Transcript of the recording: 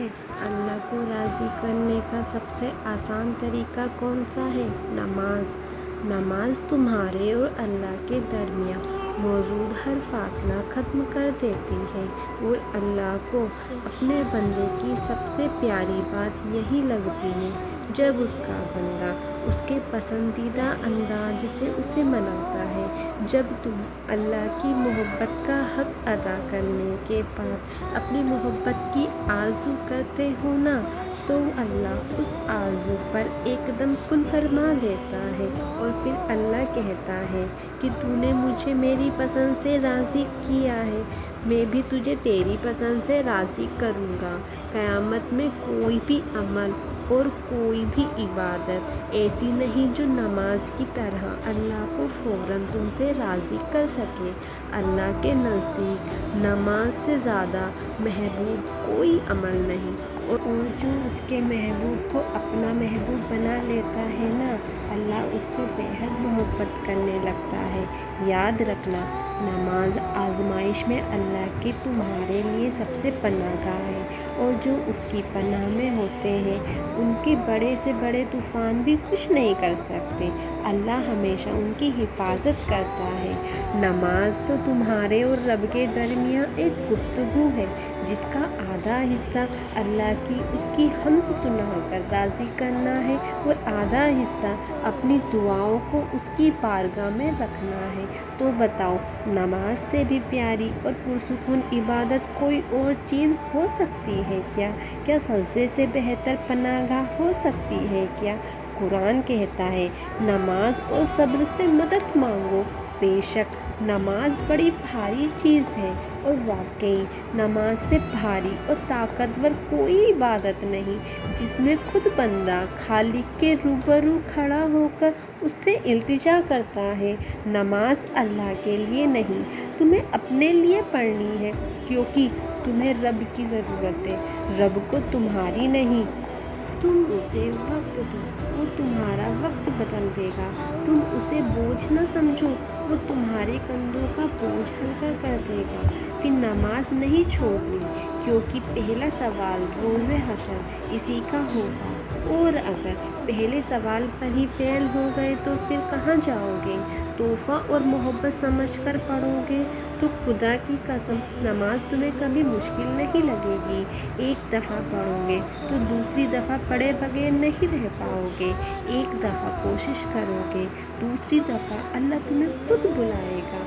है? अल्लाह को राज़ी करने का सबसे आसान तरीका कौन सा है? नमाज। नमाज तुम्हारे और अल्लाह के दरमियान मौजूद हर फासला ख़त्म कर देती है और अल्लाह को अपने बंदे की सबसे प्यारी बात यही लगती है जब उसका बंदा उसके पसंदीदा अंदाज से उसे मनाता है। जब तुम अल्लाह की मोहब्बत का हक़ अदा करने के बाद अपनी मोहब्बत की आरज़ू करते हो ना, तो अल्लाह उस आरज़ू पर एकदम कुन फरमा देता है और फिर अल्लाह कहता है कि तूने मुझे मेरी पसंद से राज़ी किया है, मैं भी तुझे तेरी पसंद से राज़ी करूँगा। क़यामत में कोई भी अमल और कोई भी इबादत ऐसी नहीं जो नमाज की तरह अल्लाह को फ़ौरन तुमसे राज़ी कर सके। अल्लाह के नज़दीक नमाज से ज़्यादा महबूब कोई अमल नहीं, और जो उसके महबूब को अपना महबूब बना लेता है ना, अल्लाह उससे बेहद मोहब्बत करने लगता है। याद रखना, नमाज आज़माइश में अल्लाह की तुम्हारे लिए सबसे पनाहगाह है, और जो उसकी पनाह में होते हैं उनके बड़े से बड़े तूफ़ान भी कुछ नहीं कर सकते। अल्लाह हमेशा उनकी हिफाजत करता है। नमाज तो तुम्हारे और रब के दरमियान एक गुफ्तगू है जिसका आधा हिस्सा अल्लाह की उसकी हम्द सुनाकर राज़ी करना है और आधा हिस्सा अपनी दुआओं को उसकी बारगाह में रखना है। तो बताओ, नमाज से भी प्यारी और पुरसुकून इबादत कोई और चीज़ हो सकती है क्या? क्या सजदे से बेहतर पनाहगाह हो सकती है क्या? कुरान कहता है, नमाज और सब्र से मदद मांगो। बेशक नमाज बड़ी भारी चीज़ है, और वाकई नमाज से भारी और ताकतवर कोई इबादत नहीं जिसमें खुद बंदा खालिक के रूबरू खड़ा होकर उससे इल्तिजा करता है। नमाज अल्लाह के लिए नहीं, तुम्हें अपने लिए पढ़नी है, क्योंकि तुम्हें रब की ज़रूरत है, रब को तुम्हारी नहीं। तुम उसे वक्त दो, वो तुम्हारा वक्त बदल देगा। तुम उसे बोझ न समझो, वो तुम्हारे कंधों का बोझ हल्का कर देगा। फिर नमाज नहीं छोड़नी, क्योंकि पहला सवाल रोज़े हशर इसी का होगा, और अगर पहले सवाल पर ही फेल हो गए तो फिर कहाँ जाओगे? तोहफ़ा और मोहब्बत समझकर पढ़ोगे तो खुदा की कसम नमाज तुम्हें कभी मुश्किल नहीं लगेगी। एक दफ़ा पढ़ोगे तो दूसरी दफ़ा पढ़े बगैर नहीं रह पाओगे। एक दफ़ा कोशिश करोगे, दूसरी दफ़ा अल्लाह तुम्हें खुद बुलाएगा।